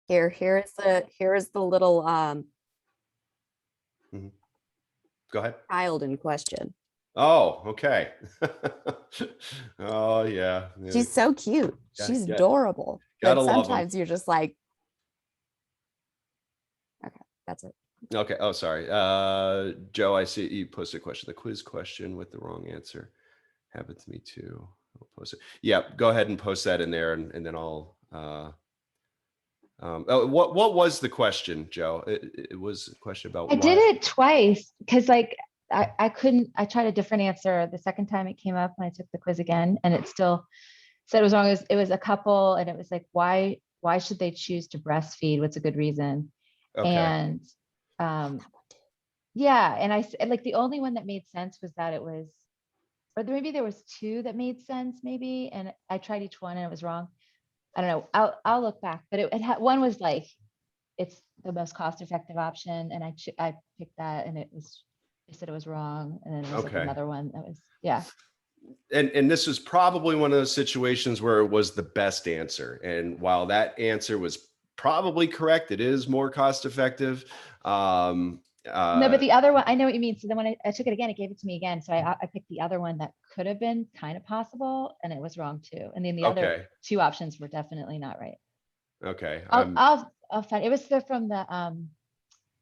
Here is the little Mhm. Go ahead. child in question. Oh, okay. Oh, yeah. She's so cute. Gotta She's get, adorable. gotta But love them. sometimes you're just like, okay, that's it. Okay. Oh, sorry. Joe, I see you posted a question. The quiz question with the wrong answer happened to me too. I'll post it. Yeah, go ahead and post that in there, and then I'll. What was the question, Joe? It was a question about I why. did it twice because like I couldn't, I tried a different answer. The second time it came up when I took the quiz again, and it still said it was wrong. It was a couple, and it was like, why should they choose to breastfeed? What's a good reason? Okay. And yeah, and like the only one that made sense was that it was, or maybe there was two that made sense maybe, and I tried each one and it was wrong. I don't know. I'll look back, but it had, one was like, it's the most cost-effective option, and I picked that, and it was, they said it was wrong, and then there was like Okay. another one that was, yeah. And this was probably one of those situations where it was the best answer. And while that answer was probably correct, it is more cost effective. No, but the other one, I know what you mean. So then when I took it again, it gave it to me again. So I picked the other one that could have been kind of possible, and it was wrong too. And then the Okay. other two options were definitely not right. Okay. I'll find, it was from the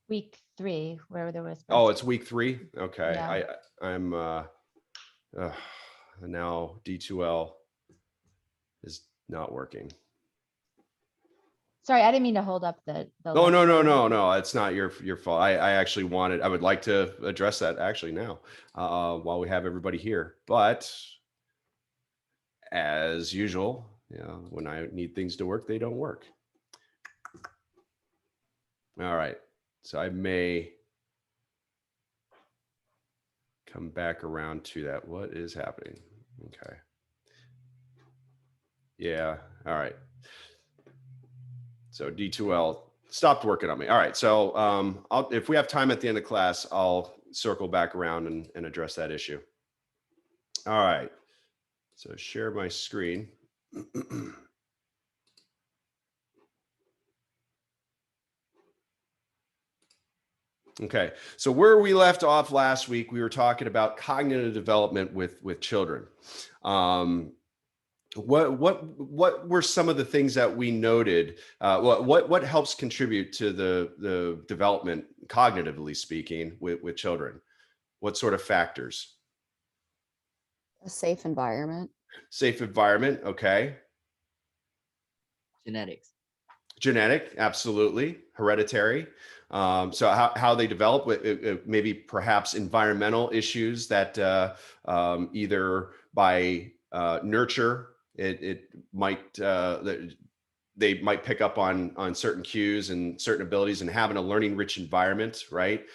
week 3 where there was. Oh, it's week 3. Okay. Yeah. I'm now D2L is not working. Sorry, I didn't mean to hold up the. Oh, no. It's not your fault. I actually I would like to address that actually now, while we have everybody here. But as usual, when I need things to work, they don't work. All right. So I may come back around to that. What is happening? Okay. Yeah. All right. So D2L stopped working on me. All right. So if we have time at the end of class, I'll circle back around and address that issue. All right. So share my screen. Okay. So where we left off last week, we were talking about cognitive development with children. What were some of the things that we noted? What helps contribute to the development, cognitively speaking, with children? What sort of factors? A safe environment. Safe environment. Okay. Genetics. Genetic, absolutely. Hereditary. So how they develop, maybe perhaps environmental issues that either by nurture, it might they might pick up on certain cues and certain abilities, and having a learning rich environment, right?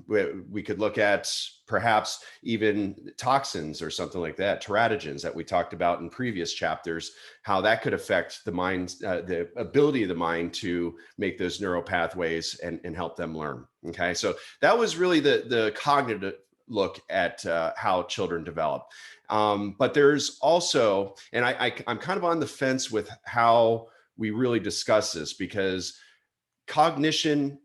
We could look at perhaps even toxins or something like that, teratogens that we talked about in previous chapters, how that could affect the mind's, the ability of the mind to make those neural pathways and help them learn. Okay, so that was really the cognitive look at how children develop. But there's also, and I'm kind of on the fence with how we really discuss this, because cognition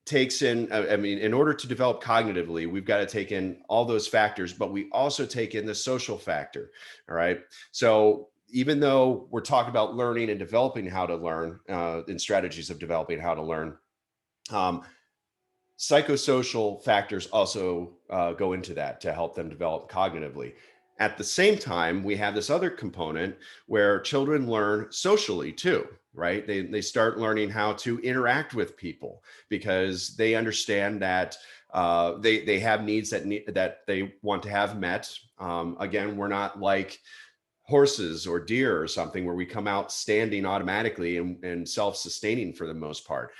takes in, I mean, in order to develop cognitively, we've got to take in all those factors, but we also take in the social factor. All right. So even though we're talking about learning and developing how to learn, and strategies of developing how to learn, psychosocial factors also go into that to help them develop cognitively. At the same time, we have this other component where children learn socially too, right? They start learning how to interact with people because they understand that they have needs that they want to have met. Again, we're not like horses or deer or something where we come out standing automatically and self-sustaining for the most part.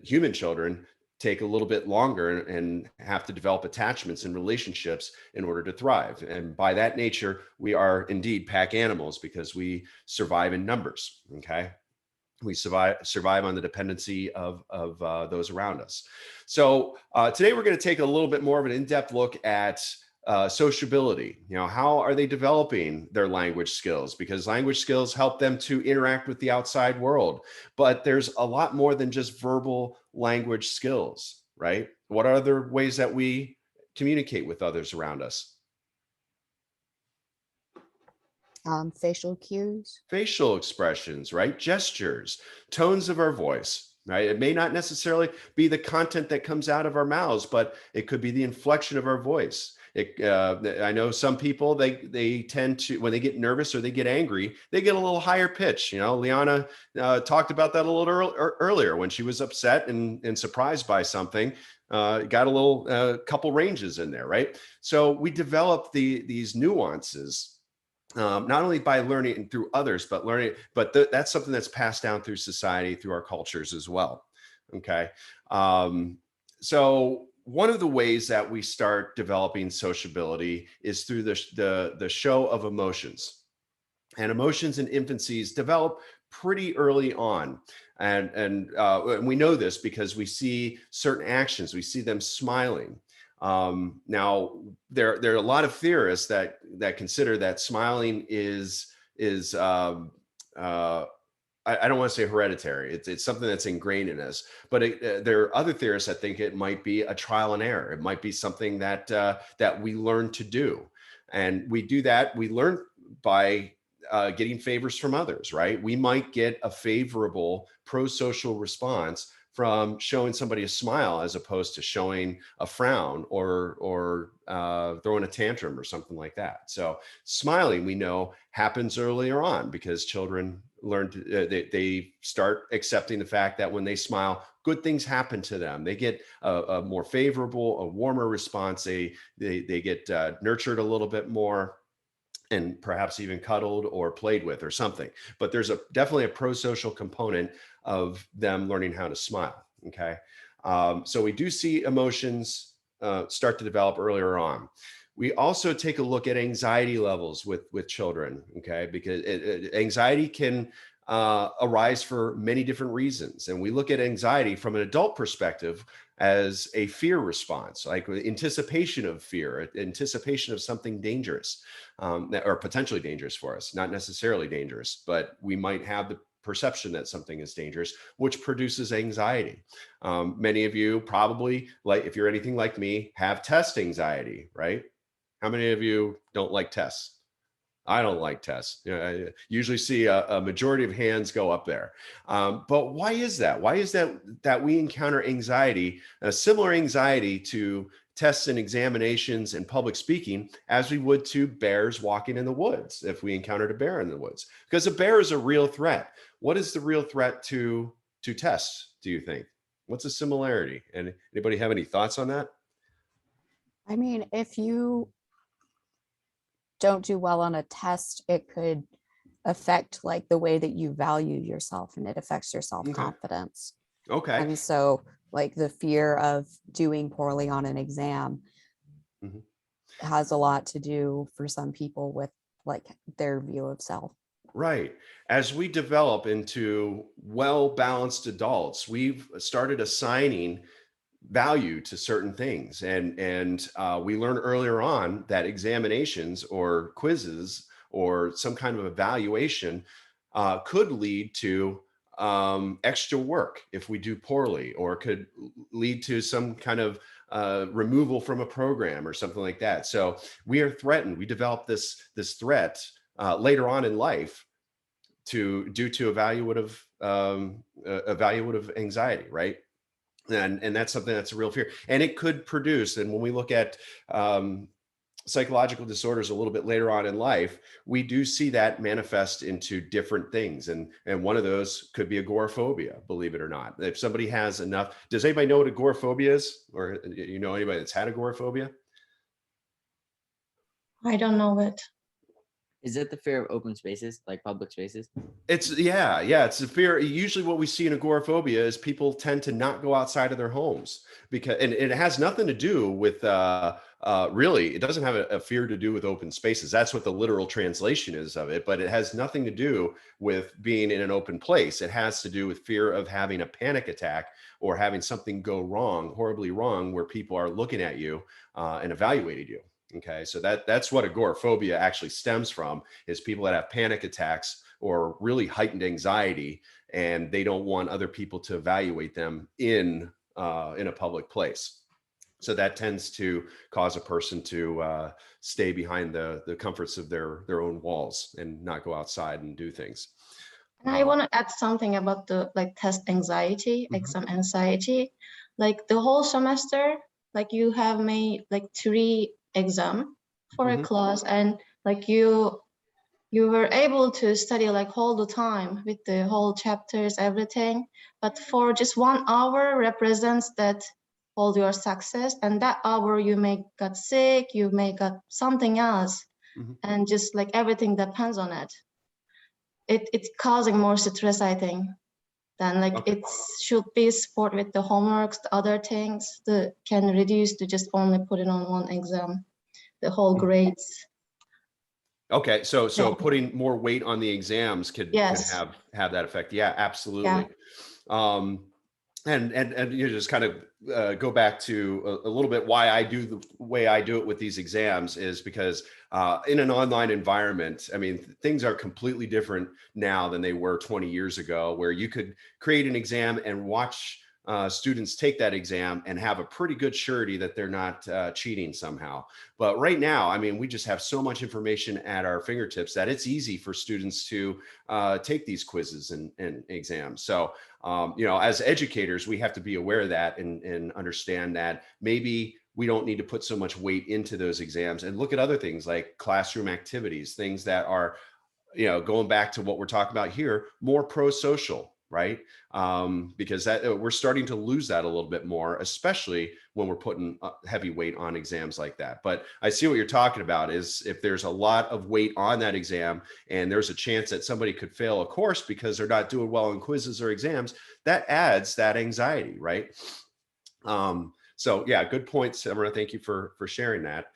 Human children take a little bit longer and have to develop attachments and relationships in order to thrive. And by that nature, we are indeed pack animals because we survive in numbers, okay? We survive on the dependency of those around us. So today we're gonna take a little bit more of an in-depth look at sociability. How are they developing their language skills? Because language skills help them to interact with the outside world. But there's a lot more than just verbal language skills, right? What are other ways that we communicate with others around us? Facial cues. Facial expressions, right? Gestures, tones of our voice, right? It may not necessarily be the content that comes out of our mouths, but it could be the inflection of our voice. I know some people, they tend to, when they get nervous or they get angry, they get a little higher pitch. Liana talked about that a little earlier when she was upset and surprised by something. Got a little couple ranges in there, right? So we develop these nuances. Not only by learning through others, but that's something that's passed down through society, through our cultures as well. Okay. So one of the ways that we start developing sociability is through the show of emotions. And emotions in infancies develop pretty early on. And we know this because we see certain actions, we see them smiling. Now, there are a lot of theorists that consider that smiling is I don't want to say hereditary. It's something that's ingrained in us. But there are other theorists that think it might be a trial and error. It might be something that that we learn to do, and we do that. We learn by getting favors from others, right? We might get a favorable pro-social response from showing somebody a smile as opposed to showing a frown or throwing a tantrum or something like that. So smiling, we know, happens earlier on because children learn to, they start accepting the fact that when they smile, good things happen to them. They get a more favorable, a warmer response. They get nurtured a little bit more, and perhaps even cuddled or played with or something. But there's definitely a pro-social component of them learning how to smile. Okay. So we do see emotions start to develop earlier on. We also take a look at anxiety levels with children. Okay. Because anxiety can arise for many different reasons. And we look at anxiety from an adult perspective as a fear response, like anticipation of fear, anticipation of something dangerous, or potentially dangerous for us, not necessarily dangerous, but we might have the perception that something is dangerous, which produces anxiety. Many of you probably, like, if you're anything like me, have test anxiety, right? How many of you don't like tests? I don't like tests. I usually see a majority of hands go up there. But why is that? Why is that we encounter anxiety, a similar anxiety to tests and examinations and public speaking as we would to bears walking in the woods if we encountered a bear in the woods? Because a bear is a real threat. What is the real threat to tests, do you think? What's the similarity? And anybody have any thoughts on that? I mean, if you don't do well on a test, it could affect like the way that you value yourself, and it affects your self-confidence. Okay. And so like the fear of doing poorly on an exam Mhm. has a lot to do for some people with like their view of self. Right. As we develop into well-balanced adults, we've started assigning value to certain things, and we learn earlier on that examinations or quizzes or some kind of evaluation could lead to extra work if we do poorly, or could lead to some kind of removal from a program or something like that. So we are threatened. We develop this threat later on in life due to evaluative anxiety, right? And that's something that's a real fear, and it could produce. And when we look at psychological disorders a little bit later on in life, we do see that manifest into different things, and one of those could be agoraphobia, believe it or not. If somebody has enough, does anybody know what agoraphobia is, or anybody that's had agoraphobia? I don't know it. Is it the fear of open spaces, like public spaces? It's it's the fear. Usually what we see in agoraphobia is people tend to not go outside of their homes, because, and it has nothing to do with really, it doesn't have a fear to do with open spaces. That's what the literal translation is of it, but it has nothing to do with being in an open place. It has to do with fear of having a panic attack or having something go wrong, horribly wrong, where people are looking at you and evaluating you. Okay, so that's what agoraphobia actually stems from, is people that have panic attacks or really heightened anxiety, and they don't want other people to evaluate them in a public place. So that tends to cause a person to stay behind the comforts of their own walls and not go outside and do things. And I want to add something about the like test anxiety, exam anxiety. Like the whole semester, like you have made like 3 exam for a class, and like you were able to study like all the time with the whole chapters, everything. But for just 1 hour represents that all your success, and that hour you may got sick, you may got something else, and just like everything depends on it. It's causing more stress, I think, than like it should be support with the homeworks, the other things that can reduce to just only put it on 1 exam, the whole grades. Okay, so Yeah. putting more weight on the exams could Yes. have that effect. Yeah, absolutely. And you just kind of go back to a little bit why I do the way I do it with these exams is because in an online environment, I mean, things are completely different now than they were 20 years ago, where you could create an exam and watch students take that exam and have a pretty good surety that they're not cheating somehow. But right now, I mean, we just have so much information at our fingertips that it's easy for students to take these quizzes and exams. So, you know, as educators, we have to be aware of that and understand that maybe we don't need to put so much weight into those exams and look at other things like classroom activities, things that are, you know, going back to what we're talking about here, more pro-social, right? Because that we're starting to lose that a little bit more, especially when we're putting heavy weight on exams like that. But I see what you're talking about is if there's a lot of weight on that exam and there's a chance that somebody could fail a course because they're not doing well in quizzes or exams, that adds that anxiety, right? So yeah, good point, Samara. Thank you for sharing that.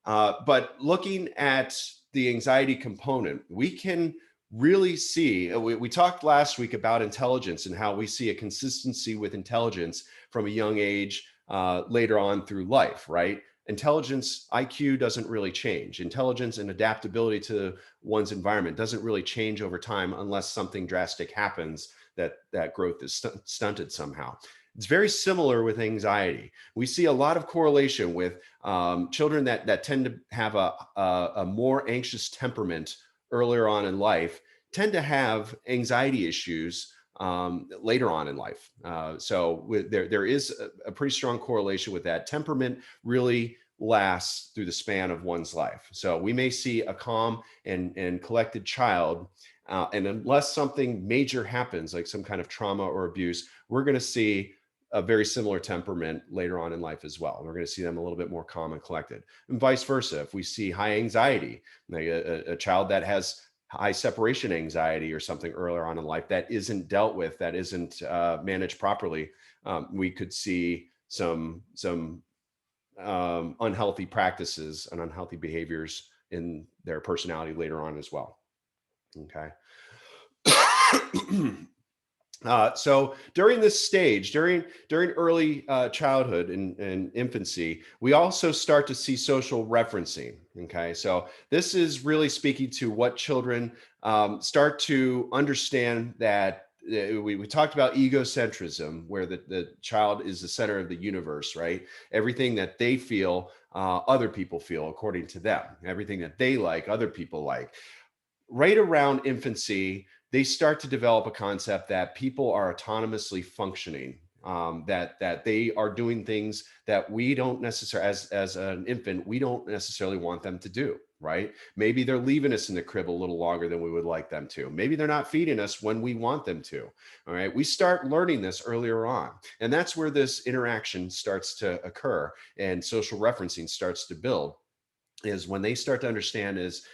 But looking at the anxiety component, we can really see, we talked last week about intelligence and how we see a consistency with intelligence from a young age later on through life, right? Intelligence, IQ doesn't really change. Intelligence and adaptability to one's environment doesn't really change over time unless something drastic happens that growth is stunted somehow. It's very similar with anxiety. We see a lot of correlation with children that tend to have a more anxious temperament earlier on in life, tend to have anxiety issues later on in life. So there is a pretty strong correlation with that. Temperament really lasts through the span of one's life. So we may see a calm and collected child, and unless something major happens, like some kind of trauma or abuse, we're going to see a very similar temperament later on in life as well. We're going to see them a little bit more calm and collected, and vice versa. If we see high anxiety, like a child that has high separation anxiety or something earlier on in life that isn't dealt with, that isn't managed properly, we could see some unhealthy practices and unhealthy behaviors in their personality later on as well. Okay. So during this stage, during early childhood and infancy, we also start to see social referencing. Okay, so this is really speaking to what children start to understand that we talked about egocentrism, where the child is the center of the universe, right? Everything that they feel, other people feel according to them. Everything that they like, other people like. Right around infancy, they start to develop a concept that people are autonomously functioning, that they are doing things that we don't necessarily, as an infant, we don't necessarily want them to do, right? Maybe they're leaving us in the crib a little longer than we would like them to. Maybe they're not feeding us when we want them to, all right? We start learning this earlier on, and that's where this interaction starts to occur and social referencing starts to build, is when they start to understand is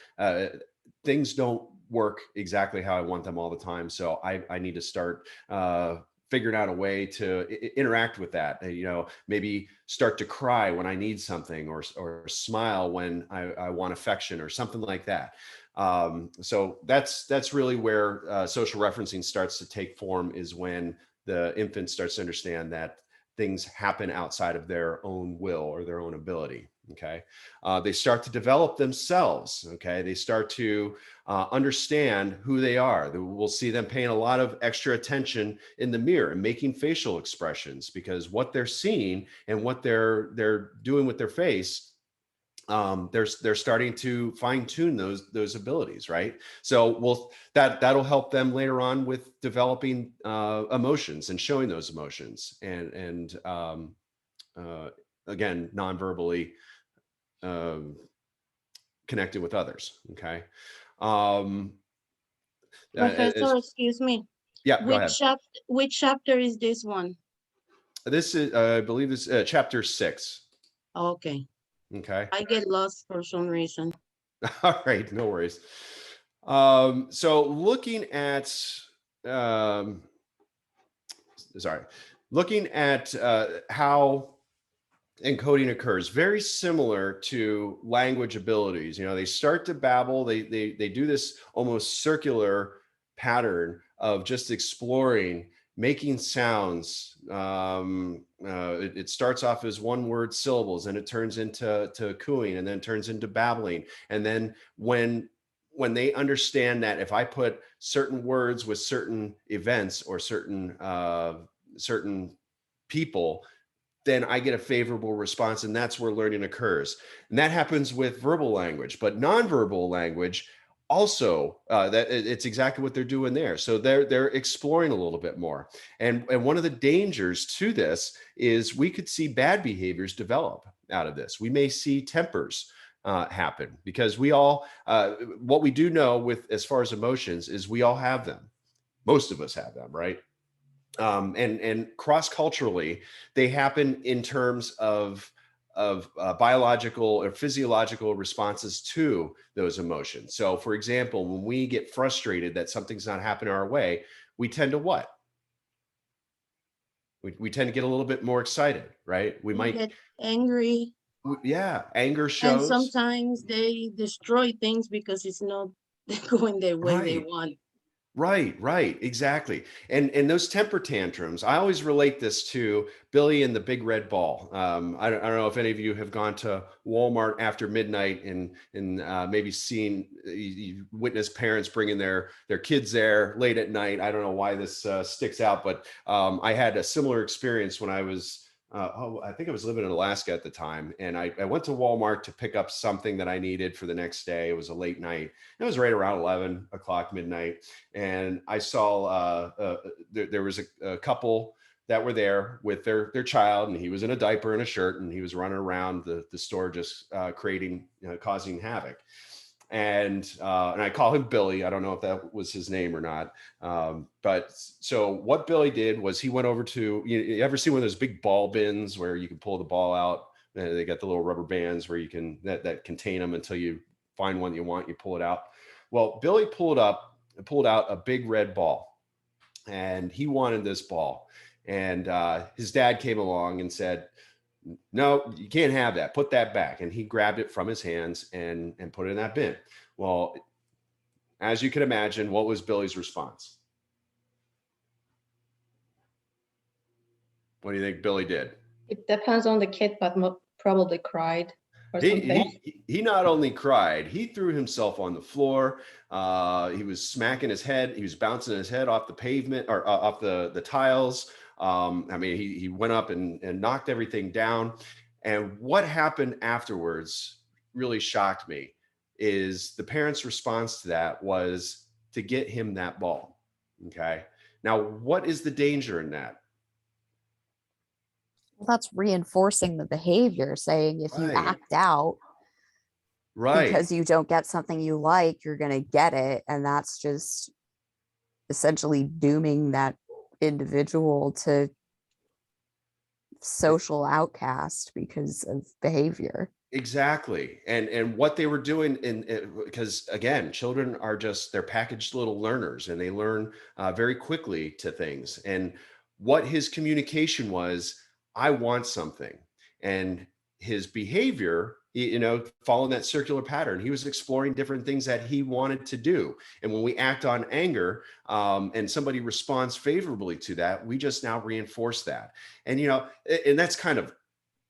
things don't work exactly how I want them all the time. So I need to start figuring out a way to interact with that. You know, maybe start to cry when I need something, or smile when I want affection or something like that. So that's really where social referencing starts to take form, is when the infant starts to understand that things happen outside of their own will or their own ability. Okay. They start to develop themselves. Okay. They start to understand who they are. We'll see them paying a lot of extra attention in the mirror and making facial expressions, because what they're seeing and what they're doing with their face, they're starting to fine tune those abilities, right? So that'll help them later on with developing emotions and showing those emotions, and again, non-verbally connecting with others. Okay. Um, Professor, excuse me. Yeah, go ahead. Which chapter is this one? This is, I believe, this chapter 6. Okay. Okay. I get lost for some reason. All right, no worries. So looking at, looking at how encoding occurs, very similar to language abilities. You know, they start to babble. They do this almost circular pattern of just exploring, making sounds. It starts off as one word syllables, and it turns into cooing, and then turns into babbling. And then when they understand that if I put certain words with certain events or certain people, then I get a favorable response, and that's where learning occurs. And that happens with verbal language, but nonverbal language also, that it's exactly what they're doing there. So they're exploring a little bit more. And one of the dangers to this is we could see bad behaviors develop out of this. We may see tempers happen, because we all, what we do know with as far as emotions is we all have them. Most of us have them, right? And cross-culturally, they happen in terms of biological or physiological responses to those emotions. So, for example, when we get frustrated that something's not happening our way, we tend to what? We tend to get a little bit more excited, right? We You might get angry, yeah, anger and shows. sometimes they destroy things because it's not going the way they Right. want. Right, exactly. And those temper tantrums, I always relate this to Billy and the Big Red Ball. I don't know if any of you have gone to Walmart after midnight and maybe seen, you witness parents bringing their kids there late at night. I don't know why this sticks out, but I had a similar experience when I was. I think I was living in Alaska at the time, and I went to Walmart to pick up something that I needed for the next day. It was a late night. It was right around 11 o'clock midnight, and I saw there was a couple that were there with their child, and he was in a diaper and a shirt, and he was running around the store just creating, causing havoc. And I call him Billy. I don't know if that was his name or not. But so what Billy did was he went over to, you ever see one of those big ball bins where you can pull the ball out? They got the little rubber bands where you can that contain them until you find one you want, you pull it out. Well, Billy pulled out a big red ball, and he wanted this ball. And his dad came along and said, "No, you can't have that. Put that back." And he grabbed it from his hands and put it in that bin. Well, as you can imagine, what was Billy's response? What do you think Billy did? It depends on the kid, but probably cried or something. He not only cried, he threw himself on the floor. He was smacking his head. He was bouncing his head off the pavement or off the tiles. I mean, he went up and knocked everything down. And what happened afterwards really shocked me. Is the parents' response to that was to get him that ball. Okay. Now, what is the danger in that? Well, that's reinforcing the behavior, saying if you Right. act out Right. because you don't get something you like, you're going to get it. And that's just essentially dooming that individual to social outcast because of behavior. Exactly. And what they were doing because again, children are just, they're packaged little learners, and they learn very quickly to things. And what his communication was, I want something. And his behavior, following that circular pattern, he was exploring different things that he wanted to do. And when we act on anger, and somebody responds favorably to that, we just now reinforce that. And, and that's kind of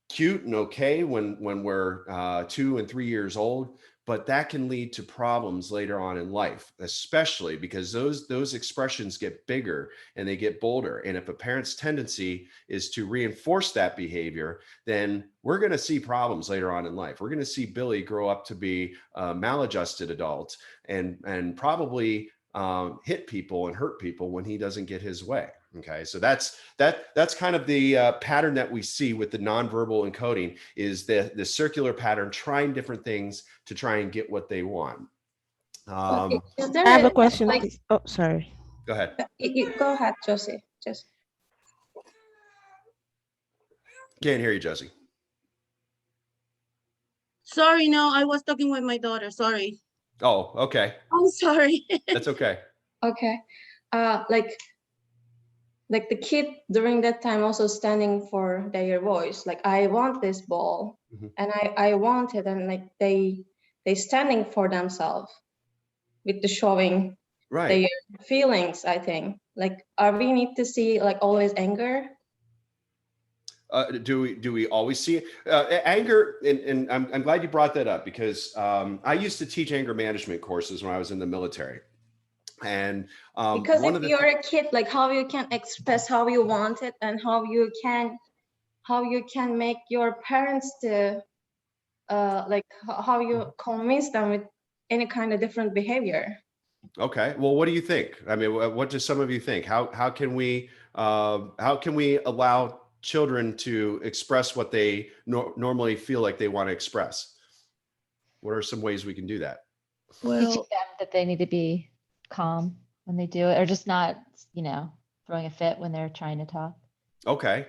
cute and okay when we're 2 and 3 years old, but that can lead to problems later on in life, especially because those expressions get bigger and they get bolder. And if a parent's tendency is to reinforce that behavior, then we're going to see problems later on in life. We're going to see Billy grow up to be a maladjusted adult and probably hit people and hurt people when he doesn't get his way. Okay, so that's kind of the pattern that we see with the nonverbal encoding, is the circular pattern, trying different things to try and get what they want. Is there I have a question, like, please. Oh, sorry. Go ahead. go ahead, Josie. Just Can't hear you, Josie. Sorry, no, I was talking with my daughter. Sorry. Oh, okay. I'm sorry. That's okay. okay. Like the kid during that time also standing for their voice. Like, I want this ball, and I want it, and like they standing for themselves with the showing their feelings. I think, like, are we need to see like always anger? Do we always see it? Anger? And I'm glad you brought that up, because I used to teach anger management courses when I was in the military. And because if you're a kid, like how you can express how you want it, and how you can make your parents to like how you convince them with any kind of different behavior. Okay, well, what do you think? I mean, what do some of you think? How can we allow children to express what they normally feel like they want to express? What are some ways we can do that? Teaching Well, them that they need to be calm when they do it, or just not, throwing a fit when they're trying to talk. Okay.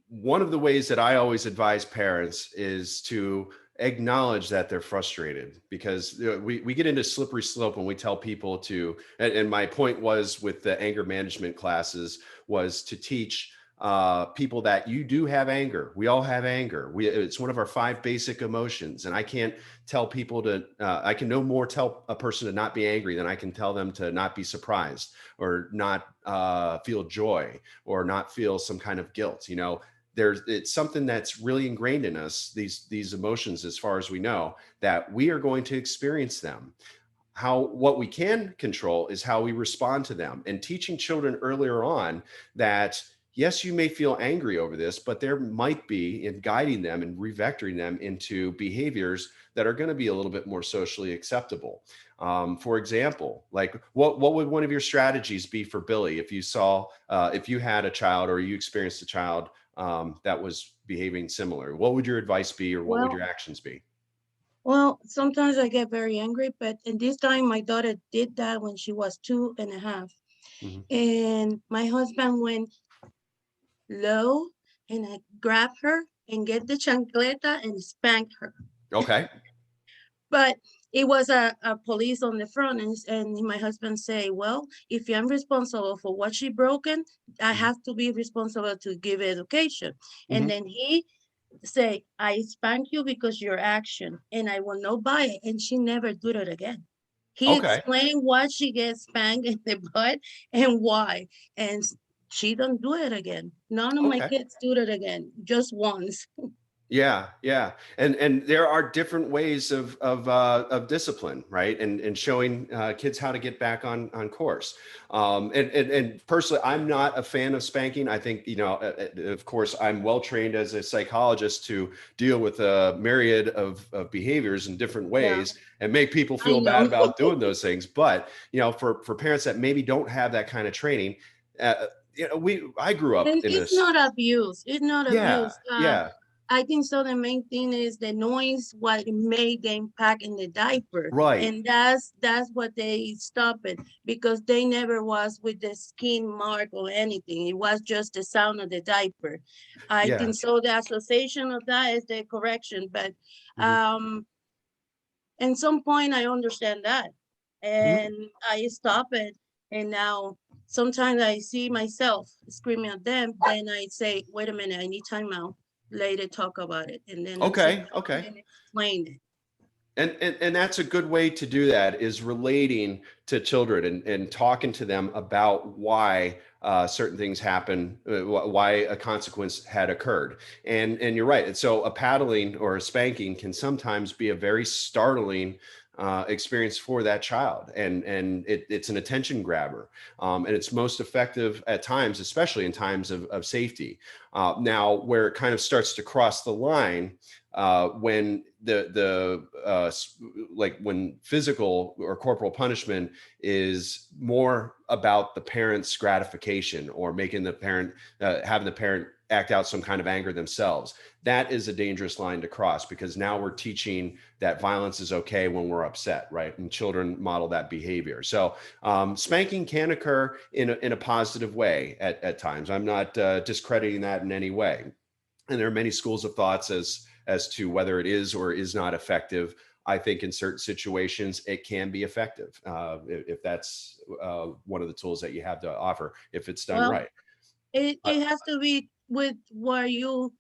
One of the ways that I always advise parents is to acknowledge that they're frustrated, because we get into slippery slope when we tell people to, and my point was with the anger management classes was to teach people that you do have anger. We all have anger. It's one of our 5 basic emotions. And I can't tell people I can no more tell a person to not be angry than I can tell them to not be surprised, or not feel joy, or not feel some kind of guilt. It's something that's really ingrained in us, these emotions, as far as we know, that we are going to experience them. What we can control is how we respond to them, and teaching children earlier on that, yes, you may feel angry over this, but there might be, in guiding them and revectoring them into behaviors that are going to be a little bit more socially acceptable. For example, like what would one of your strategies be for Billy if you had a child, or you experienced a child that was behaving similar? What would your advice be, or what would your actions be? well, sometimes I get very angry, but in this time, my daughter did that when she was 2.5. And my husband went low, and I grabbed her and get the chancleta and spank her. Okay. But it was a police on the front, and my husband say, well, if I'm responsible for what she broken, I have to be responsible to give education. And then he say, I spank you because your action, and I will not buy it. And she never do it again. He Okay. explained why she gets spanked in the butt and why. And she don't do it again. None of my kids do it again, just once. Yeah. And there are different ways of discipline, right? And showing kids how to get back on course. And personally, I'm not a fan of spanking. I think, of course, I'm well trained as a psychologist to deal with a myriad of behaviors in different ways and make people feel bad about doing those things. But, for parents that maybe don't have that kind of training, I grew up And in it's this. not abuse. It's not abuse. Yeah. I think so. The main thing is the noise, what it made the impact in the diaper. Right. And that's what they stop it, because they never was with the skin mark or anything. It was just the sound of the diaper. I think so. The association of that is the correction. But at some point I understand that. And I stop it. And now sometimes I see myself screaming at them. Then I say, wait a minute, I need time out. Later talk about it, and then Okay. and explain it. And that's a good way to do that, is relating to children and talking to them about why certain things happen, why a consequence had occurred. And you're right. And so a paddling or a spanking can sometimes be a very startling experience for that child, and it's an attention grabber, and it's most effective at times, especially in times of safety. Now, where it kind of starts to cross the line, when like when physical or corporal punishment is more about the parent's gratification, or making the parent having the parent act out some kind of anger themselves, that is a dangerous line to cross, because now we're teaching that violence is okay when we're upset, right? And children model that behavior. So spanking can occur in a positive way at times. I'm not discrediting that in any way. And there are many schools of thoughts as to whether it is or is not effective. I think in certain situations it can be effective, if that's one of the tools that you have to offer, if it's done Well, right. it has to be with where you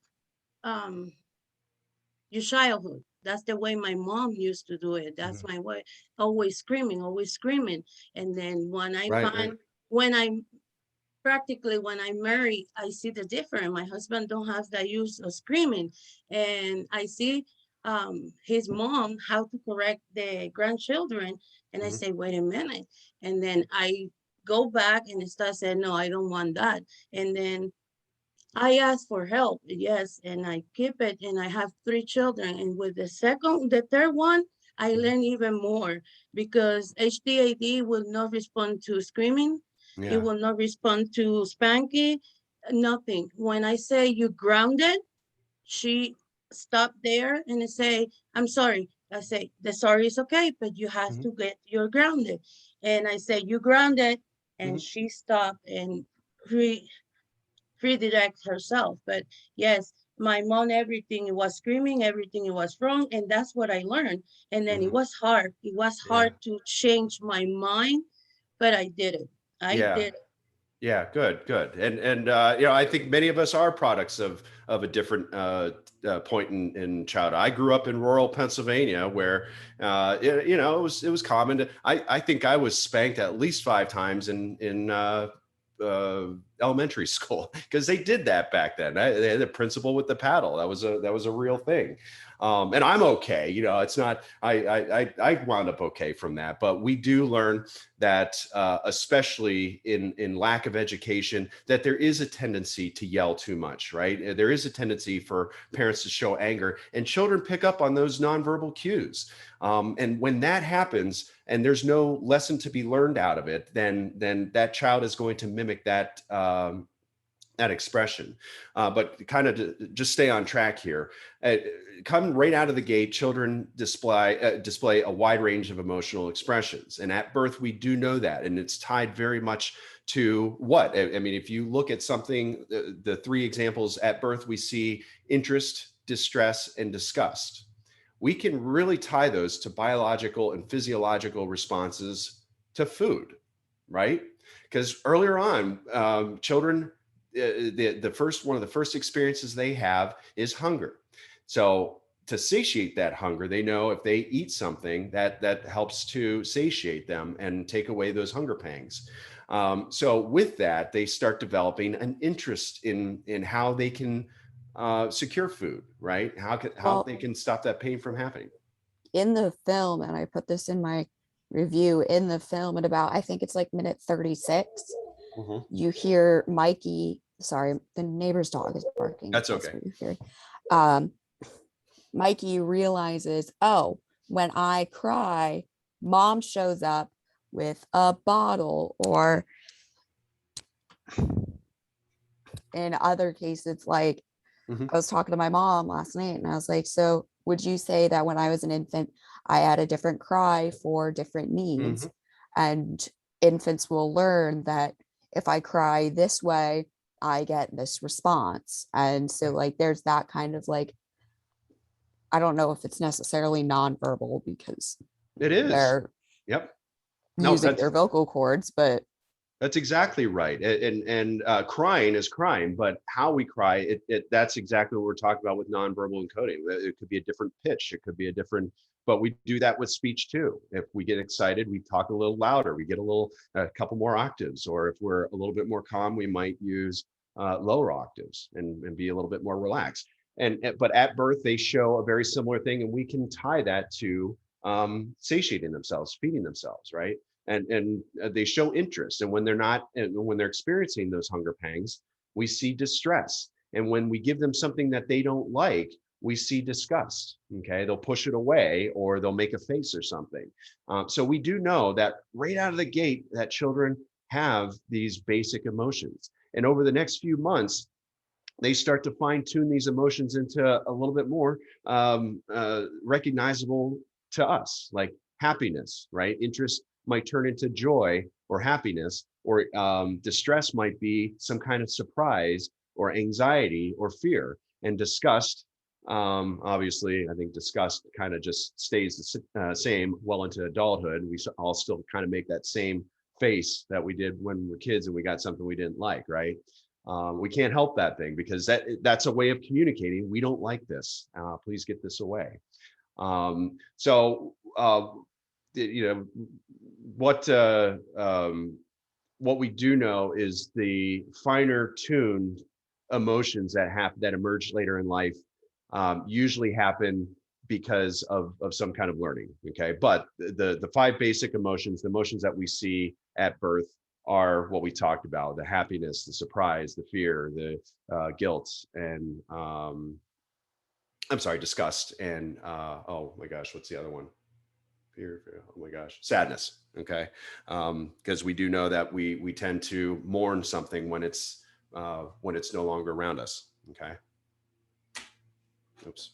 your childhood. That's the way my mom used to do it. That's my way. Always screaming, always screaming. And then when I Right, find right. when I practically when I marry, I see the difference. My husband don't have that use of screaming, and I see his mom how to correct the grandchildren, and I say, wait a minute, and then I go back and start saying, no, I don't want that, and then I ask for help, yes, and I keep it, and I have 3 children, and with the third one, I learn even more, because HDAD will not respond to screaming. It Yeah. will not respond to spanking, nothing. When I say you grounded, she stopped there and I say, I'm sorry. I say, the sorry is okay, but you have to get your grounded. And I say, you grounded, and she stopped and redirect herself. But yes, my mom, everything was screaming, everything was wrong, and that's what I learned. And then it was hard. It was Yeah. hard to change my mind, but I did it. I Yeah. did it. Yeah, good. And I think many of us are products of a different point in childhood. I grew up in rural Pennsylvania, where it was common to. I think I was spanked at least 5 times in elementary school, because they did that back then. They had a principal with the paddle. That was a real thing. And I'm okay. It's not. I wound up okay from that. But we do learn that, especially in lack of education, that there is a tendency to yell too much, right? There is a tendency for parents to show anger, and children pick up on those nonverbal cues. And when that happens, and there's no lesson to be learned out of it, then that child is going to mimic that. That expression. But kind of to just stay on track here, coming right out of the gate, children display a wide range of emotional expressions. And at birth, we do know that. And it's tied very much to what? I mean, if you look at something, the 3 examples at birth, we see interest, distress, and disgust. We can really tie those to biological and physiological responses to food, right? Because earlier on, children, one of the first experiences they have is hunger. So to satiate that hunger, they know if they eat something that helps to satiate them and take away those hunger pangs. So with that, they start developing an interest in how they can secure food, right? How Well, they can stop that pain from happening. in the film, and I put this in my review, in the film at about, I think it's like minute 36, you hear Mikey, sorry, the neighbor's dog is barking. That's okay. what you hear. Mikey realizes, oh, when I cry, mom shows up with a bottle, or in other cases, like I was talking to my mom last night and I was like, so would you say that when I was an infant, I had a different cry for different needs? And infants will learn that if I cry this way, I get this response. And so like there's that kind of like, I don't know if it's necessarily nonverbal because It is. they're Yep. No, using their vocal cords, but that's exactly right. And crying is crying, but how we cry, that's exactly what we're talking about with nonverbal encoding. It could be a different pitch. It could be a different But we do that with speech too. If we get excited, we talk a little louder, we get a couple more octaves, or if we're a little bit more calm, we might use lower octaves and be a little bit more relaxed. But at birth, they show a very similar thing, and we can tie that to satiating themselves, feeding themselves, right? And they show interest. And when they're not, and when they're experiencing those hunger pangs, we see distress. And when we give them something that they don't like, we see disgust. Okay, they'll push it away, or they'll make a face or something. So we do know that right out of the gate, that children have these basic emotions. And over the next few months, they start to fine tune these emotions into a little bit more recognizable to us, like happiness, right? Interest might turn into joy or happiness, or distress might be some kind of surprise or anxiety or fear. And disgust, obviously, I think disgust kind of just stays the same well into adulthood. We all still kind of make that same face that we did when we were kids and we got something we didn't like, right? We can't help that thing, because that's a way of communicating. We don't like this. Please get this away. So you know what we do know is the finer tuned emotions that emerge later in life usually happen because of some kind of learning. Okay, but the five basic emotions, the emotions that we see at birth, are what we talked about: the happiness, the surprise, the fear, the guilt, and I'm sorry, disgust, and oh my gosh, what's the other one? Fear, oh my gosh, sadness. Okay, because we do know that we tend to mourn something when it's no longer around us. Okay. Oops.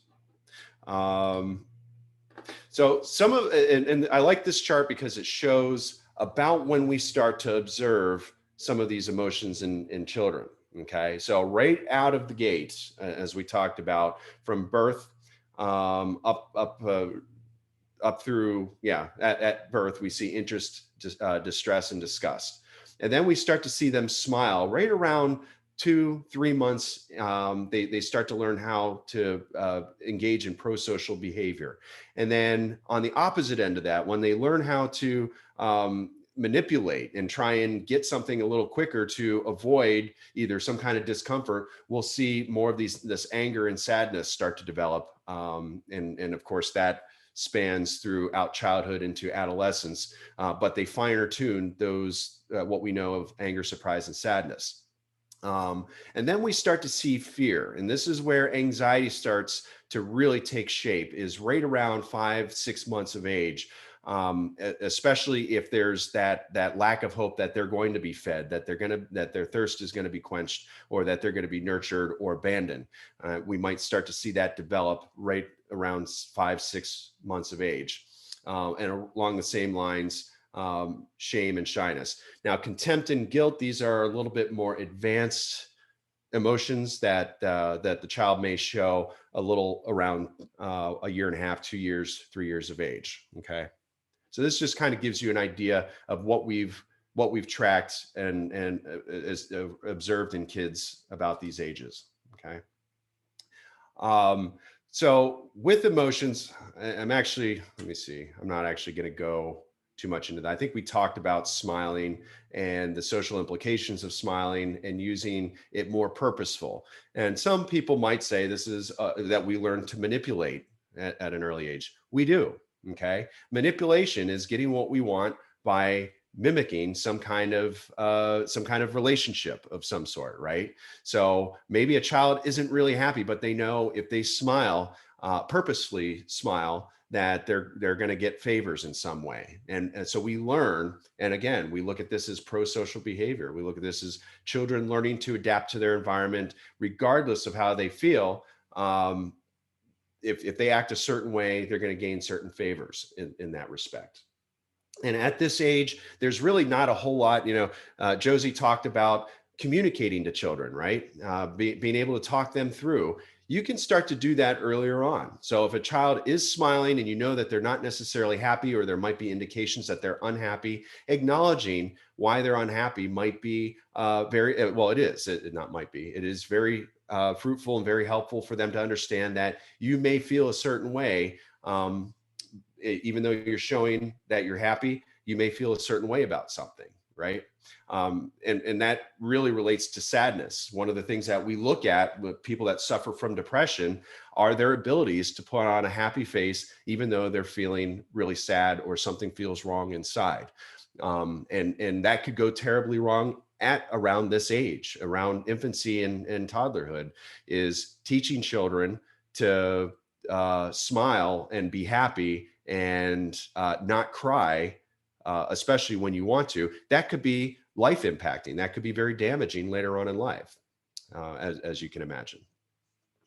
So some of, and I like this chart because it shows about when we start to observe some of these emotions in children. Okay, so right out of the gate, as we talked about, from birth up through, at birth, we see interest, distress, and disgust. And then we start to see them smile right around 2-3 months. They start to learn how to engage in pro-social behavior. And then on the opposite end of that, when they learn how to manipulate and try and get something a little quicker to avoid either some kind of discomfort, we'll see more of this anger and sadness start to develop. And of course, that spans throughout childhood into adolescence, but they finer tune those, what we know of anger, surprise, and sadness. And then we start to see fear. And this is where anxiety starts to really take shape, is right around 5-6 months of age. Especially if there's that lack of hope that they're going to be fed, that their thirst is going to be quenched, or that they're going to be nurtured or abandoned. We might start to see that develop right around 5-6 months of age. And along the same lines, shame and shyness. Now, contempt and guilt, these are a little bit more advanced emotions that the child may show a little around 1.5 years, 2 years, 3 years of age. Okay. So this just kind of gives you an idea of what we've tracked and observed in kids about these ages. Okay. So with emotions, let me see, I'm not actually going to go too much into that. I think we talked about smiling and the social implications of smiling and using it more purposeful. And some people might say this is that we learn to manipulate at an early age. We do. Okay. Manipulation is getting what we want by mimicking some kind of relationship of some sort, right? So maybe a child isn't really happy, but they know if they smile, purposefully smile, that they're going to get favors in some way. And so we learn, and again, we look at this as pro-social behavior. We look at this as children learning to adapt to their environment, regardless of how they feel. If they act a certain way, they're going to gain certain favors in that respect. And at this age, there's really not a whole lot, Josie talked about communicating to children, right? Being able to talk them through. You can start to do that earlier on. So if a child is smiling and you know that they're not necessarily happy, or there might be indications that they're unhappy, acknowledging why they're unhappy might be it is very fruitful and very helpful for them to understand that you may feel a certain way, even though you're showing that you're happy, you may feel a certain way about something, right? And that really relates to sadness. One of the things that we look at with people that suffer from depression are their abilities to put on a happy face, even though they're feeling really sad or something feels wrong inside. And that could go terribly wrong at around this age, around infancy and toddlerhood, is teaching children to smile and be happy and not cry, especially when you want to. That could be life impacting. That could be very damaging later on in life, as you can imagine.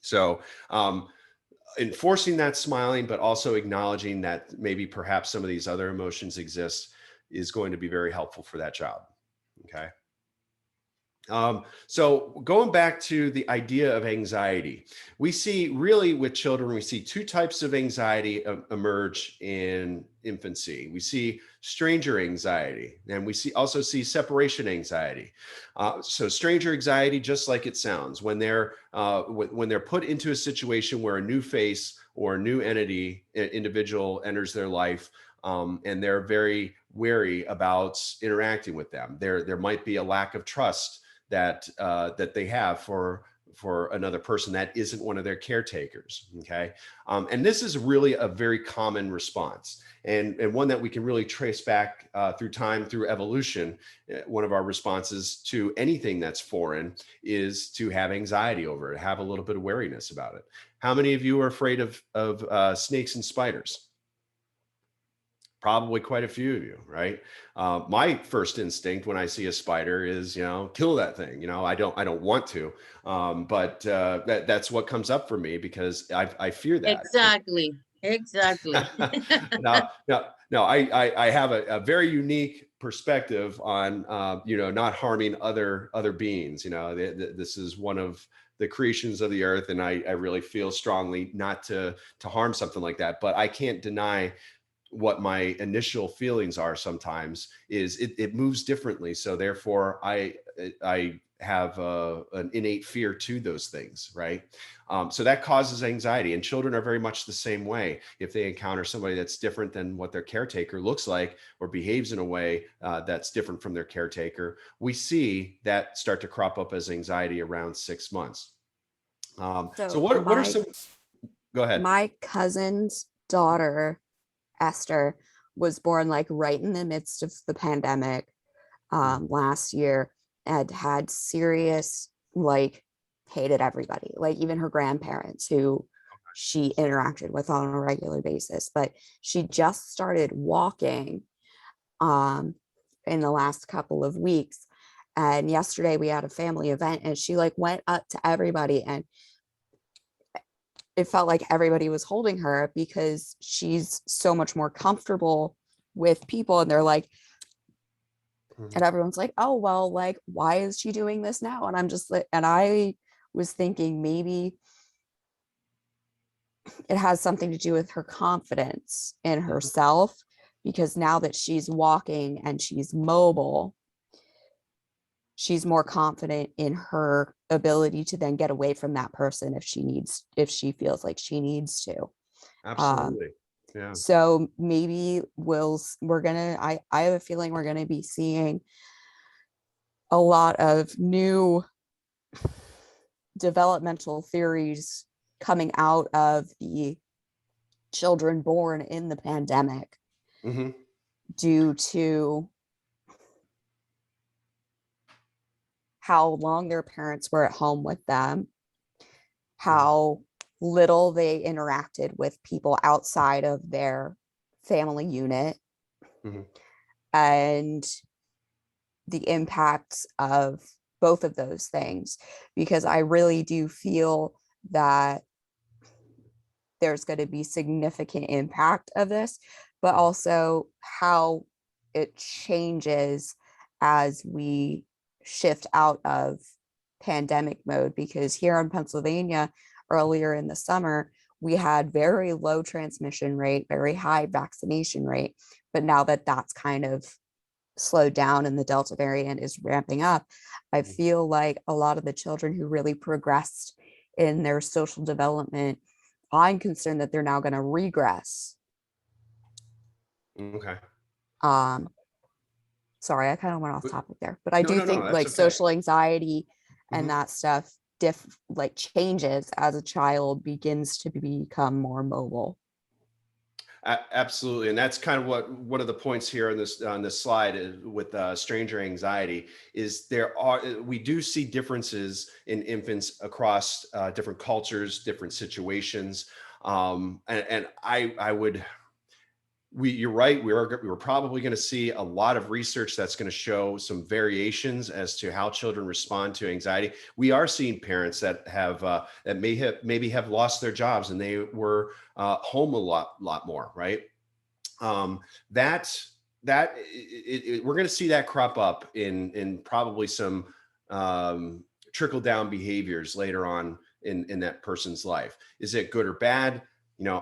So enforcing that smiling, but also acknowledging that maybe perhaps some of these other emotions exist, is going to be very helpful for that child. Okay. So going back to the idea of anxiety, we see really with children, we see two types of anxiety emerge in infancy. We see stranger anxiety, and we also see separation anxiety. So stranger anxiety, just like it sounds, when they're put into a situation where a new face or a new entity, individual enters their life, and they're very wary about interacting with them. There might be a lack of trust that they have for another person that isn't one of their caretakers. Okay. And this is really a very common response, and one that we can really trace back through time, through evolution. One of our responses to anything that's foreign is to have anxiety over it, have a little bit of wariness about it. How many of you are afraid of snakes and spiders? Probably quite a few of you, right? My first instinct when I see a spider is, kill that thing. I don't want to, but that's what comes up for me, because I fear that. Exactly. No, I have a very unique perspective on, not harming other beings. This is one of the creations of the earth, and I really feel strongly not to harm something like that. But I can't deny what my initial feelings are. Sometimes is it moves differently, so therefore I have an innate fear to those things, right? So that causes anxiety, and children are very much the same way. If they encounter somebody that's different than what their caretaker looks like, or behaves in a way that's different from their caretaker, we see that start to crop up as anxiety around 6 months. So what are some? Go ahead. My cousin's daughter, Esther, was born like right in the midst of the pandemic last year, and had serious, hated everybody, like even her grandparents who she interacted with on a regular basis. But she just started walking in the last couple of weeks, and yesterday we had a family event, and she went up to everybody, and it felt like everybody was holding her because she's so much more comfortable with people. And they're like, and everyone's like, oh, well, why is she doing this now? And I'm just like, and I was thinking maybe it has something to do with her confidence in herself, because now that she's walking and she's mobile, she's more confident in her ability to then get away from that person if she feels like she needs to. Absolutely. Yeah. So maybe I have a feeling we're gonna be seeing a lot of new developmental theories coming out of the children born in the pandemic, due to how long their parents were at home with them, how little they interacted with people outside of their family unit, and the impacts of both of those things. Because I really do feel that there's going to be significant impact of this, but also how it changes as we shift out of pandemic mode. Because here in Pennsylvania, earlier in the summer, we had very low transmission rate, very high vaccination rate. But now that that's kind of slowed down and the Delta variant is ramping up, I feel like a lot of the children who really progressed in their social development, I'm concerned that they're now going to regress Okay. Um, sorry, I kind of went off But- topic there, but I No, do no, no, think that's like okay. social anxiety and Mhm. that stuff like changes as a child begins to become more mobile. Absolutely, and that's kind of what one of the points here on this slide is with stranger anxiety is we do see differences in infants across different cultures, different situations, and I would you're right. We're probably going to see a lot of research that's going to show some variations as to how children respond to anxiety. We are seeing parents that have that maybe have lost their jobs and they were home a lot more, right? Um, that we're going to see that crop up in probably some trickle down behaviors later on in that person's life. Is it good or bad?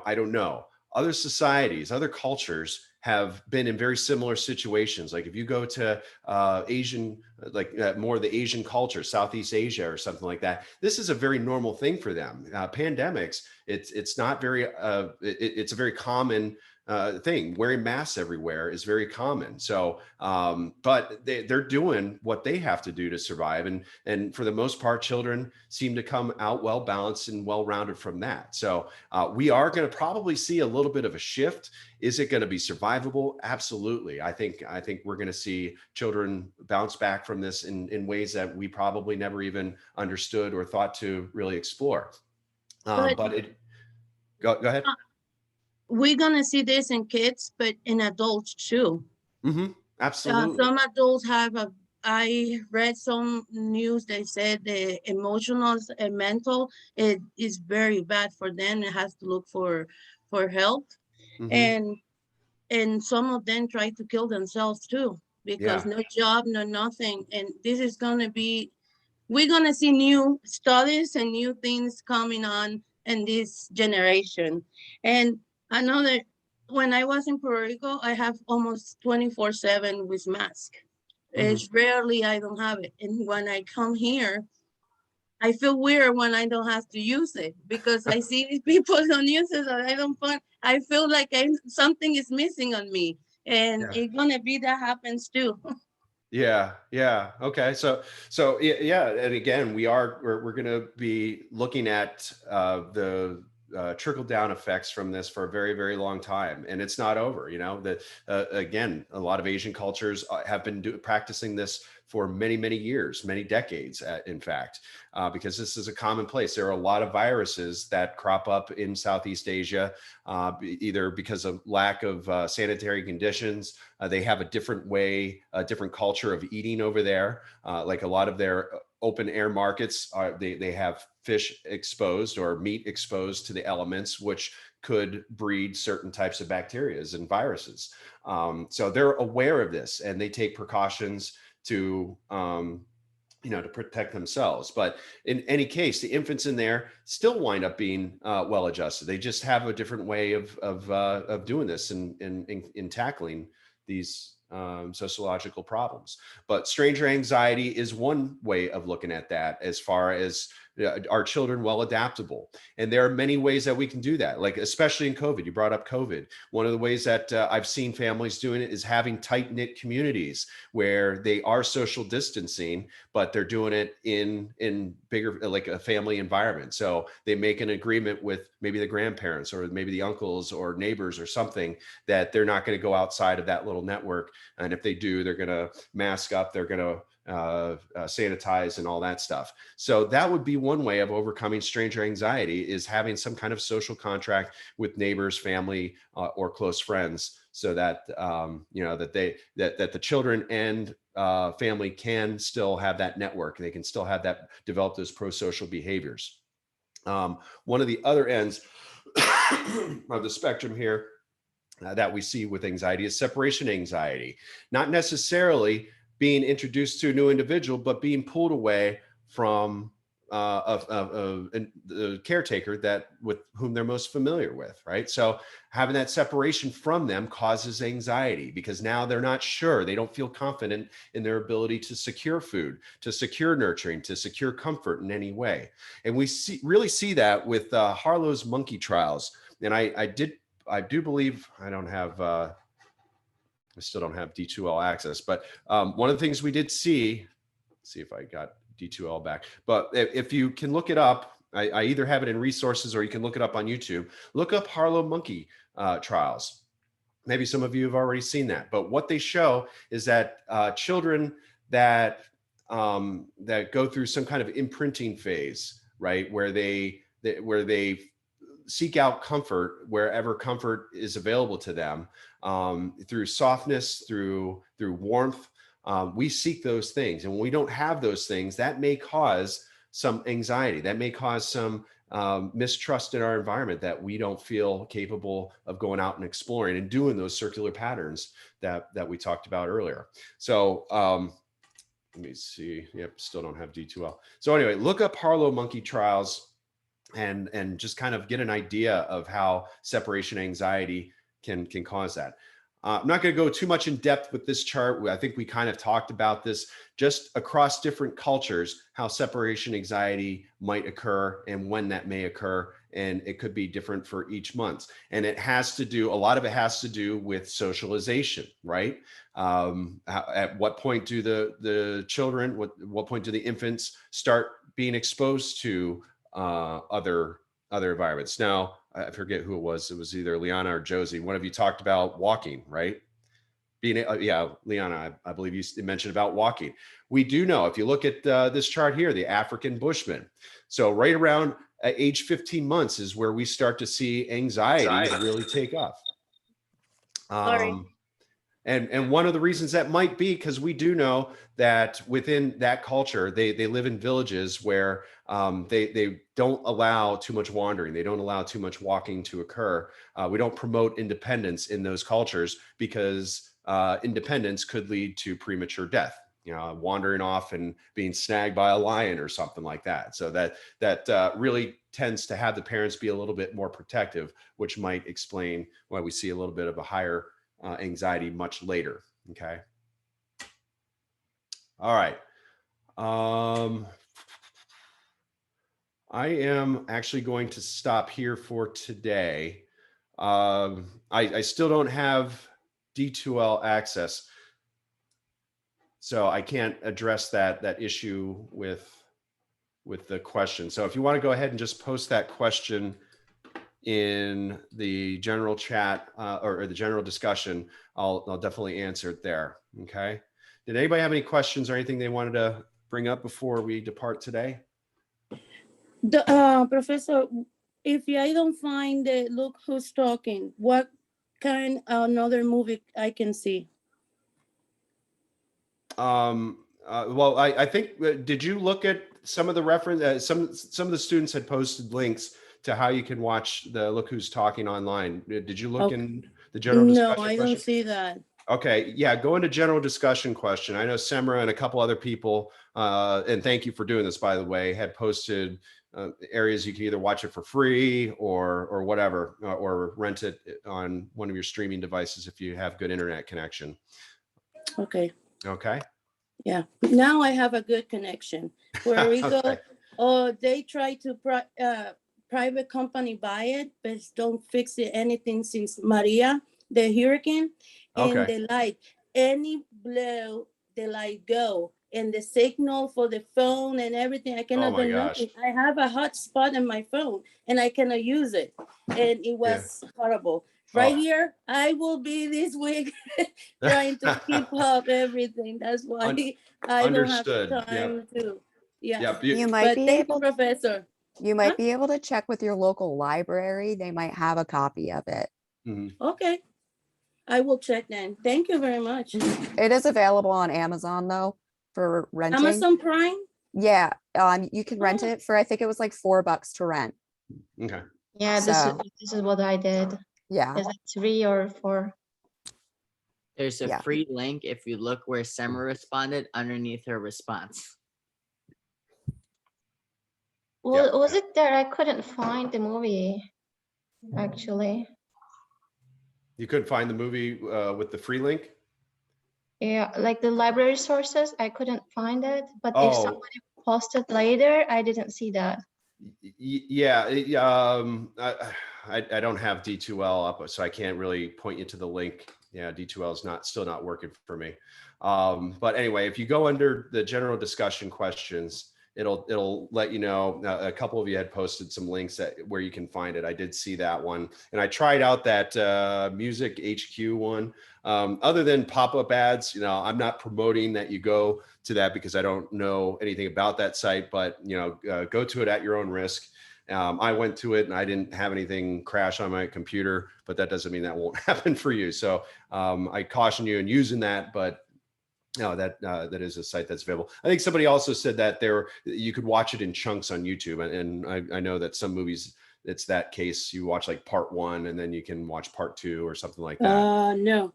I don't know. Other societies, other cultures have been in very similar situations. Like if you go to Asian, more of the Asian culture, Southeast Asia or something like that, this is a very normal thing for them. Pandemics, it's not very, it's a very common thing. Wearing masks everywhere is very common. So, but they're doing what they have to do to survive, and for the most part, children seem to come out well balanced and well rounded from that. So, we are going to probably see a little bit of a shift. Is it going to be survivable? Absolutely. I think we're going to see children bounce back from this in ways that we probably never even understood or thought to really explore. But But it go ahead. we're gonna see this in kids, but in adults too. Absolutely. Some adults have a. I read some news. They said the emotional and mental it is very bad for them. It has to look for help, Hmm. and some of them try to kill themselves too because Yeah. no job, no nothing. And this is gonna be. We're gonna see new studies and new things coming on in this generation, and another. When I was in Puerto Rico, I have almost 24/7 with mask. Hmm. It's rarely I don't have it. And when I come here, I feel weird when I don't have to use it because I see these people don't use it and I don't find I feel like something is missing on me. And Yeah. it's gonna be that happens too. Yeah, yeah. Okay. So yeah, and again, we're going to be looking at the trickle down effects from this for a very, very long time, and it's not over. That again, a lot of Asian cultures have been practicing this for many, many years, many decades, in fact, because this is a commonplace. There are a lot of viruses that crop up in Southeast Asia, either because of lack of sanitary conditions. They have a different way, a different culture of eating over there. Like a lot of their open air markets they have fish exposed or meat exposed to the elements, which could breed certain types of bacterias and viruses. So they're aware of this and they take precautions to to protect themselves. But in any case, the infants in there still wind up being well adjusted. They just have a different way of doing this and in tackling these sociological problems. But stranger anxiety is one way of looking at that, as far as are children well adaptable? And there are many ways that we can do that, like especially in COVID. You brought up COVID. One of the ways that I've seen families doing it is having tight knit communities where they are social distancing, but they're doing it in bigger, like a family environment. So they make an agreement with maybe the grandparents or maybe the uncles or neighbors or something, that they're not going to go outside of that little network. And if they do, they're going to mask up, they're going to sanitize and all that stuff. So that would be one way of overcoming stranger anxiety, is having some kind of social contract with neighbors, family, or close friends, so that that the children and family can still have that network. They can still have that, develop those pro-social behaviors. One of the other ends of the spectrum here that we see with anxiety is separation anxiety. Not necessarily being introduced to a new individual, but being pulled away from the caretaker that with whom they're most familiar with, right? So having that separation from them causes anxiety, because now they're not sure, they don't feel confident in their ability to secure food, to secure nurturing, to secure comfort in any way. And we really see that with Harlow's monkey trials. And I do believe, I don't have I still don't have D2L access, but one of the things we did see if I got D2L back, but if you can look it up, I either have it in resources or you can look it up on YouTube. Look up Harlow monkey trials. Maybe some of you have already seen that, but what they show is that children that that go through some kind of imprinting phase, right, where they seek out comfort wherever comfort is available to them, through softness, through warmth. We seek those things, and when we don't have those things, that may cause some anxiety. That may cause some mistrust in our environment, that we don't feel capable of going out and exploring and doing those circular patterns that we talked about earlier. So let me see. Yep, still don't have D2L. So anyway, look up Harlow monkey trials and just kind of get an idea of how separation anxiety can cause that. I'm not going to go too much in depth with this chart. I think we kind of talked about this just across different cultures, how separation anxiety might occur and when that may occur. And it could be different for each month. And it has to do, a lot of it has to do with socialization, right? At what point do the children, what point do the infants start being exposed to other environments? Now, I forget who it was. It was either Liana or Josie. One of you talked about walking, right? Yeah, Liana, I believe you mentioned about walking. We do know, if you look at this chart here, the African Bushman. So right around age 15 months is where we start to see anxiety really take off. Sorry. And one of the reasons that might be because we do know that within that culture, they live in villages where they don't allow too much wandering. They don't allow too much walking to occur. We don't promote independence in those cultures because independence could lead to premature death. You know, wandering off and being snagged by a lion or something like that. So that really tends to have the parents be a little bit more protective, which might explain why we see a little bit of a higher anxiety much later. Okay. All right. I am actually going to stop here for today. I still don't have D2L access, so I can't address that issue with the question. So if you want to go ahead and just post that question in the general chat or the general discussion, I'll definitely answer it there. Okay. Did anybody have any questions or anything they wanted to bring up before we depart today? Professor, if I don't find the Look Who's Talking, what kind another movie I can see? Well, I think, did you look at some of the reference, some of the students had posted links to how you can watch the Look Who's Talking online. Did you look in the general discussion? No, I don't see that. Okay, yeah, go into general discussion question. I know Semra and a couple other people, and thank you for doing this, by the way, had posted areas you can either watch it for free or whatever, or rent it on one of your streaming devices if you have good internet connection. Okay. Okay. Yeah, now I have a good connection. Where we Okay. go, they try to private company buy it, but don't fix it anything since Maria, the hurricane, and Okay. the light. Any blow, the light go, and the signal for the phone and everything. I cannot my do gosh. nothing. I have a hotspot on my phone, and I cannot use it, and it was horrible. Right here, I will be this week trying to keep up everything. That's why I don't have Understood. time to. Yeah. Yep. You might But be thank you, able, Professor. you might be able to check with your local library. They might have a copy of it. Mhm. Okay. I will check then. Thank you very much. It is available on Amazon though for renting. Amazon Prime? Yeah, you can rent Oh. it for, I think it was like $4 to rent. Okay. Yeah, So- this is what I did. Yeah, Is it 3 or 4? There's a Yeah. free link if you look where Semra responded underneath her response. Well, was it there? I couldn't find the movie, actually. You couldn't find the movie with the free link? Yeah, like the library sources, I couldn't find it. But if Oh. somebody posted later, I didn't see that. Yeah. I don't have D2L up, so I can't really point you to the link Yeah, D2L is still not working for me. But anyway, if you go under the general discussion questions, it'll let you know. A couple of you had posted some links where you can find it. I did see that one, and I tried out that Music HQ one. Other than pop-up ads, I'm not promoting that you go to that because I don't know anything about that site. But go to it at your own risk. I went to it and I didn't have anything crash on my computer, but that doesn't mean that won't happen for you. So I caution you in using that, but no, that is a site that's available. I think somebody also said that you could watch it in chunks on YouTube, and I know that some movies it's that case. You watch like part 1 and then you can watch part 2 or something like that. No,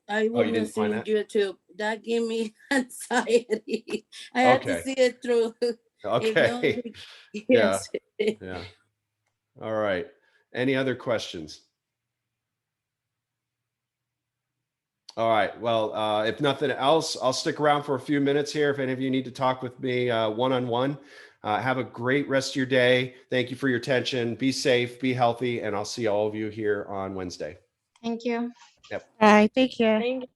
I Oh, you wouldn't didn't see find that? YouTube. That gave me anxiety. I had to Okay. see it through. Okay. Yes. Yeah. All right. Any other questions? All right. Well, if nothing else, I'll stick around for a few minutes here. If any of you need to talk with me one-on-one, have a great rest of your day. Thank you for your attention. Be safe, be healthy, and I'll see all of you here on Wednesday. Thank you. Yep. Bye. Take care. Thank you.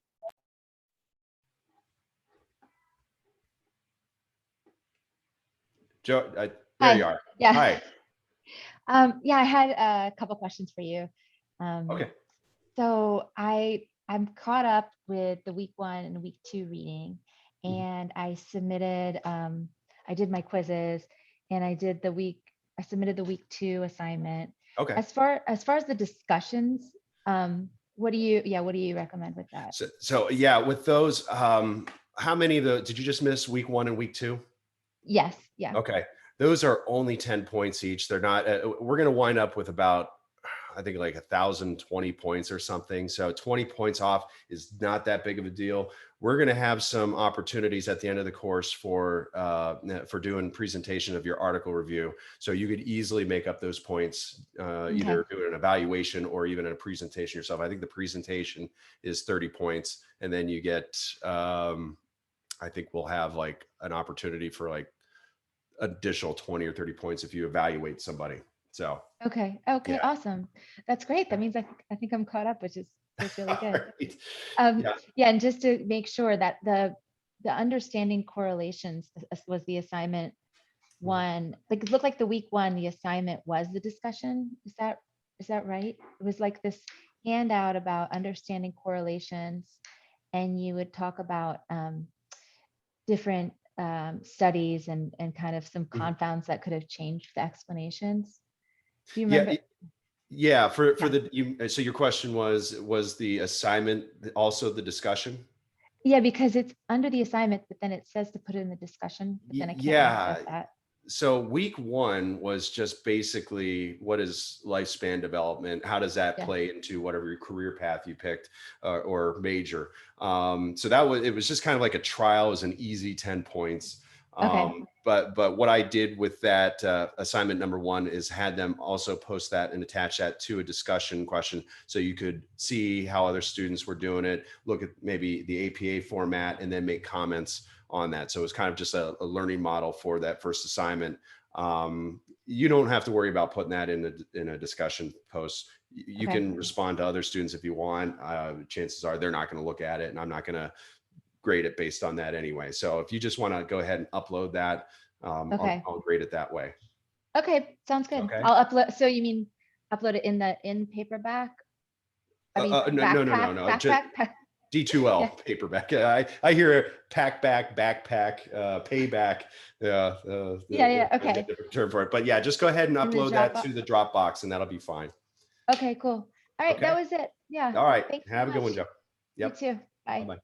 Joe, there Hi. you are. Yeah. Hi. Yeah, I had a couple questions for you. Okay. So I'm caught up with the week 1 and week 2 reading, and I submitted, I did my quizzes, and I submitted the week 2 assignment. Okay. As far as the discussions, what do you recommend with that? So yeah, with those, how many did you just miss week 1 and week 2? Yes. Yeah. Okay. Those are only 10 points each. They're not, we're going to wind up with about, I think like 1,020 points or something. So 20 points off is not that big of a deal. We're going to have some opportunities at the end of the course for doing presentation of your article review. So you could easily make up those points, either doing an evaluation or even a presentation yourself. I think the presentation is 30 points. And then you get, I think we'll have like an opportunity for like additional 20 or 30 points if you evaluate somebody. So Okay. Yeah. Awesome. That's great. That means I think I'm caught up, which is really good. Right. Yeah, and just to make sure that the understanding correlations was the assignment 1. Like it looked like the week 1, the assignment was the discussion. Is that right? It was like this handout about understanding correlations, and you would talk about different studies and kind of some confounds that could have changed the explanations. Do you remember? Yeah. So your question was the assignment also the discussion? Yeah, because it's under the assignment, but then it says to put it in the discussion, but then I can't access that. So week 1 was just basically what is lifespan development? How does that play into whatever your career path you picked or major? So it was just kind of like a trial. It was an easy 10 points. But what I did with that assignment number 1 is had them also post that and attach that to a discussion question. So you could see how other students were doing it, look at maybe the APA format, and then make comments on that. So it's kind of just a learning model for that first assignment. You don't have to worry about putting that in a discussion post. You can respond to other students if you want. Chances are they're not going to look at it, and I'm not going to grade it based on that anyway. So if you just want to go ahead and upload that, I'll grade it that way. Okay, sounds good. Okay. I'll upload. So you mean upload it in paperback? I mean, no. backpack. D2L paperback. I hear backpack, payback. Okay. Different term for it, but yeah, just go ahead and In the upload that Dropbox. to the Dropbox, and that'll be fine. Okay, cool. All right, that was it. Yeah. All right. Thanks so Have a good one, much. Joe. Yep. You too. Bye. Bye-bye.